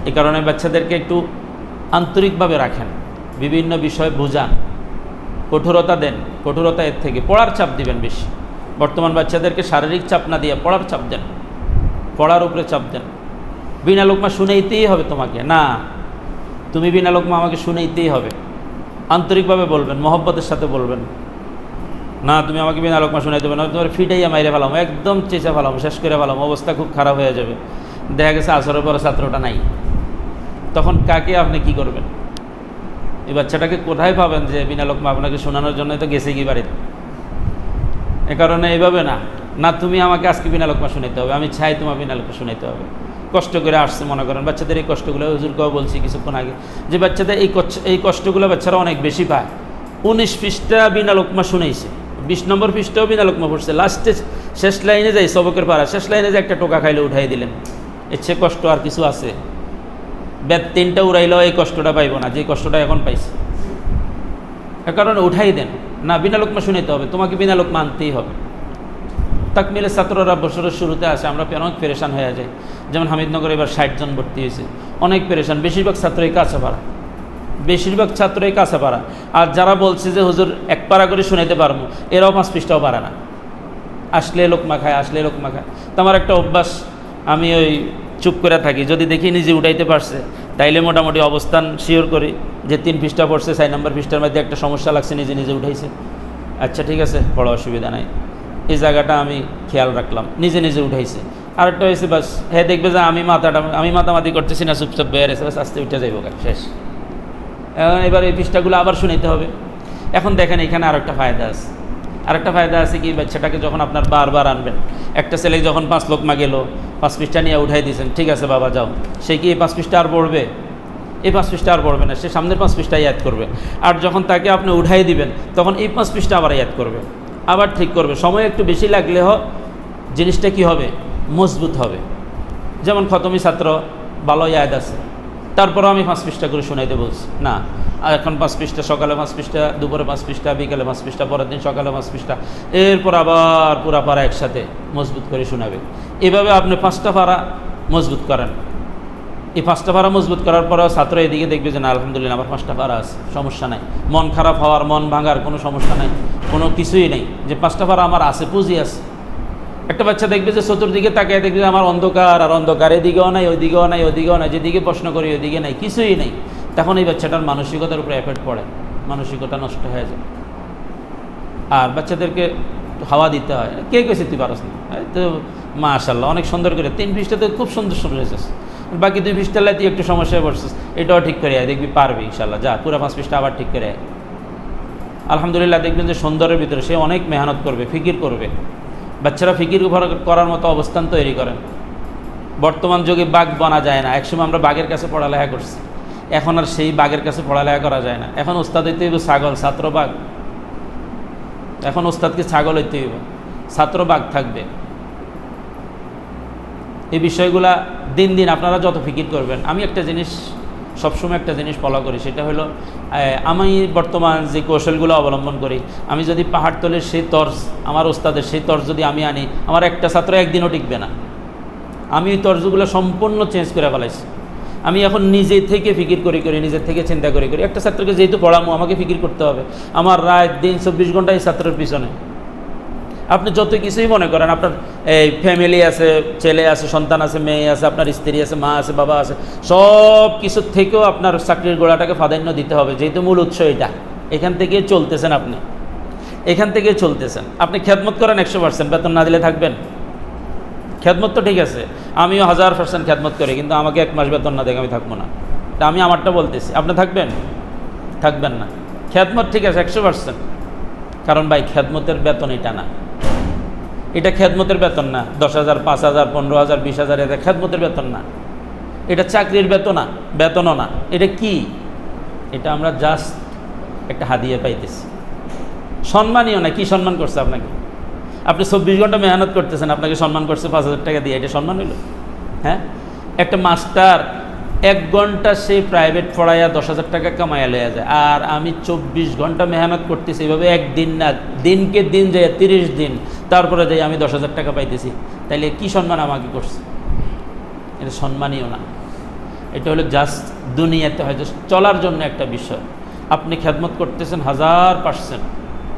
এই কারণে বাচ্চাদেরকে একটু আন্তরিকভাবে রাখেন, বিভিন্ন বিষয় বোঝান, কঠোরতা দেন। কঠোরতা এর থেকে পড়ার চাপ দিবেন বেশি। বর্তমান বাচ্চাদেরকে শারীরিক চাপ না দিয়ে পড়ার চাপ দেন, পড়ার উপরে চাপ দেন। বিনা লোকমা শুনেইতেই হবে তোমাকে, না তুমি বিনা লোকমা আমাকে শুনেইতেই হবে। আন্তরিকভাবে বলবেন, মহব্বতের সাথে বলবেন, না তুমি আমাকে বিনা লোকমা শুনাইতে হবে না, তোমার ফিটাইয়া মাইরে ফেলাম, একদম চেঁচা ফেলাম, শেষ করে ফেলাম, অবস্থা খুব খারাপ হয়ে যাবে। দেখা গেছে আসরের পরে ছাত্রটা নাই, তখন কাকে আপনি কি করবেন? এই বাচ্চাটাকে কোথায় পাবেন যে বিনা লোকমা আপনাকে শোনানোর জন্যই তো গেছে কি বাড়িতে? এ কারণে এইভাবে না, না তুমি আমাকে আজকে বিনা লোকমা শুনাইতে হবে, আমি চাই তোমার বিনা লোকমা শুনাইতে হবে। কষ্ট করে আসছে মনে করেন, বাচ্চাদের এই কষ্টগুলো হুজুরকেও বলছি কিছুক্ষণ আগে, যে বাচ্চাদের এই কষ্টগুলো বাচ্চারা অনেক বেশি পায়। 19 পৃষ্ঠা বিনা লোকমা শুনাইছে, 20 নম্বর পৃষ্ঠাও বিনা লোকমা পড়ছে, লাস্টে শেষ লাইনে যাই সবকের পাড়া, শেষ লাইনে যে একটা টোকা খাইলে উঠাই দিলেন। এর চেয়ে কষ্ট আর কিছু আছে? বেদ 3টা উড়াইলেও এই কষ্টটা পাইব না যে কষ্টটা এখন পাইছে। এর কারণে উঠাই দেন, না বিনা লোকমা শুনাইতে হবে, তোমাকে বিনা লোকমা আনতেই হবে। তাকমিলের ছাত্ররা বছরের শুরুতে আসে, আমরা অনেক পেরেশান হয়ে যাই। যেমন হামিদনগরে এবার 60 জন ভর্তি হয়েছে, অনেক পেরেশান। বেশিরভাগ ছাত্রই কাছাপাড়া, বেশিরভাগ ছাত্রই কাছাপাড়া। আর যারা বলছে যে হুজুর এক পারা করে শুনাইতে পারবো, এরাও 5 পৃষ্ঠাও পারে না। আসলে লোকমা খায়, আসলে লোকমা খায়। তো আমার একটা অভ্যাস, আমি ওই চুপ করে থাকি, যদি দেখি নিজে উঠাইতে পারছে তাইলে মোটামুটি অবস্থান শিওর করি যে 3 পৃষ্ঠা পড়ছে, 4 নম্বর পৃষ্ঠার মধ্যে একটা সমস্যা লাগছে, নিজে নিজে উঠাইছে, আচ্ছা ঠিক আছে পড়া অসুবিধা নাই, এই জায়গাটা আমি খেয়াল রাখলাম, নিজে নিজে উঠাইছে। আরেকটা হয়েছে বাস হ্যাঁ দেখবে যে আমি মাতামাতি করতেছি না, চুপচাপ বের এসে বাস আস্তে উঠে যাইব, শেষ। এবার এই পৃষ্ঠাগুলো আবার শুনাইতে হবে। এখন দেখেন এখানে আরেকটা ফায়দা আছে, আরেকটা ফায়দা আছে কি, বাচ্চাটাকে যখন আপনার বারবার আনবেন, একটা ছেলে যখন 5 লোকমা গেল, 5 পৃষ্ঠা নিয়ে উঠাই দিয়েছেন, ঠিক আছে বাবা যাও, সে কি এই 5 পৃষ্ঠা আর পড়বে? এই 5 পৃষ্ঠা আর পড়বে না, সে সামনের 5 পৃষ্ঠা ইয়াদ করবে। আর যখন তাকে আপনি উঠাই দিবেন, তখন এই 5 পৃষ্ঠা আবার ইয়াদ করবে, আবার ঠিক করবে। সময় একটু বেশি লাগলেও জিনিসটা কি হবে, মজবুত হবে। যেমন খতমি ছাত্র ভালো ইয়াদ আছে, তারপরও আমি 5 পৃষ্ঠা করে শোনাইতে বলছি না, আর এখন 5 পৃষ্ঠা, সকালে 5 পৃষ্ঠা, দুপুরে 5 পৃষ্ঠা, বিকালে 5 পৃষ্ঠা, পরের দিন সকালে 5 পৃষ্ঠা, এরপর আবার পুরা পারা একসাথে মজবুত করে শোনাবে। এভাবে আপনি 5টা পারা মজবুত করেন। এই 5টা পারা মজবুত করার পরেও ছাত্র এদিকে দেখবে যে না আলহামদুলিল্লাহ আমার 5টা পারা আছে, সমস্যা নাই। মন খারাপ হওয়ার, মন ভাঙার কোনো সমস্যা নাই, কোনো কিছুই নেই, যে 5টা পারা আমার আছে, পুঁজি আছে। একটা বাচ্চা দেখবে যে চতুর্দিকে তাকিয়ে দেখবে যে আমার অন্ধকার আর অন্ধকার, এদিকেও নাই, ওইদিকেও নাই, ওইদিকেও নাই, যেদিকে প্রশ্ন করি ওইদিকে নাই, কিছুই নেই। তখন এই বাচ্চাটার মানসিকতার উপরে এফেক্ট পড়ে, মানসিকতা নষ্ট হয়ে যায়। আর বাচ্চাদেরকে হাওয়া দিতে হয়, কে কেছে তুই পারস না, তো মাশাআল্লাহ অনেক সুন্দর করে 3 পৃষ্ঠা তো খুব সুন্দর সুন্দর হয়েছিস, বাকি 2 পৃষ্ঠায় তুই একটু সমস্যায় পড়ছিস, এটাও ঠিক করে আয়, দেখবি পারবি ইনশাল্লাহ, যা পুরো 5 পৃষ্ঠা আবার ঠিক করে আয়। আলহামদুলিল্লাহ দেখবেন যে সুন্দরের ভিতরে সে অনেক মেহনত করবে, ফিকির করবে। বাচ্চারা ফিকির করার মতো অবস্থান তৈরি করেন। বর্তমান যুগে বাঘ বানা যায় না, একসময় আমরা বাঘের কাছে পড়ালেখা করছি, এখন আর সেই বাঘের কাছে পড়ালেখা করা যায় না। এখন ওস্তাদ হইতে হইব ছাগল, ছাত্র বাঘ। এখন ওস্তাদকে ছাগল হইতে হইব, ছাত্র বাঘ থাকবে। এই বিষয়গুলা দিন দিন আপনারা যত ফিকির করবেন, আমি একটা জিনিস সবসময় একটা জিনিস ফলো করি, সেটা হলো আমি বর্তমান যে কৌশলগুলো অবলম্বন করি, আমি যদি পাহাড়তলের সেই তর্জ, আমার ওস্তাদের সেই তর্জ যদি আমি আনি, আমার একটা ছাত্র একদিনও টিকবে না। আমি ওই তর্জগুলো সম্পূর্ণ চেঞ্জ করে ফেলাইছি। আমি এখন নিজে থেকে ফিকির করি, নিজের থেকে চিন্তা করি। একটা ছাত্রকে যেহেতু পড়ামো, আমাকে ফিকির করতে হবে। আমার রাত দিন 24 ঘন্টা এই ছাত্রের পিছনে। আপনি যত কিছুই মনে করেন, আপনার এই ফ্যামিলি আছে, ছেলে আছে, সন্তান আছে, মেয়ে আছে, আপনার স্ত্রী আছে, মা আছে, বাবা আছে, সব কিছুর থেকেও আপনার চাকরির গোড়াটাকে প্রাধান্য দিতে হবে, যেহেতু মূল উৎস এটা। এখান থেকে চলতেছেন আপনি, এখান থেকে চলতেছেন। আপনি খেদমত করেন 100%, বেতন না দিলে থাকবেন? খেদমত তো ঠিক আছে, আমিও 1000% খেদমত করি, কিন্তু আমাকে 1 মাস বেতন না দেখে আমি থাকবো না। তা আমি আমারটা বলতেছি, আপনি থাকবেন? থাকবেন না। খেদমত ঠিক আছে 100%, কারণ ভাই খেদমতের বেতন এটা না, এটা খেদমতের বেতন না। 10,000, 5,000, 15,000, 20,000 এটা খেদমতের বেতন না, এটা চাকরির বেতনও না। এটা কি? এটা আমরা জাস্ট একটা হাদিয়া পাইতেছি, সম্মানীয় না। কি সম্মান করছে আপনাকে? আপনি 24 ঘন্টা মেহনত করতেছেন, আপনাকে সম্মান করছে 5,000 টাকা দিয়ে, এটা সম্মান হইল? হ্যাঁ, একটা মাস্টার 1 ঘন্টা সে প্রাইভেট পড়াইয়া 10,000 টাকা কামাইয়া লইয়া যায়, আর আমি 24 ঘন্টা মেহনত করতেছি এভাবে, একদিন না, দিনকে দিন যায় 30 দিন, তারপরে যাই আমি 10,000 টাকা পাইতেছি। তাইলে কি সম্মান আমাকে করছে? এটা সম্মানীয় না। এটা হলো জাস্ট দুনিয়াতে হয়তো চলার জন্য একটা বিষয়। আপনি খেদমত করতেছেন 1000%,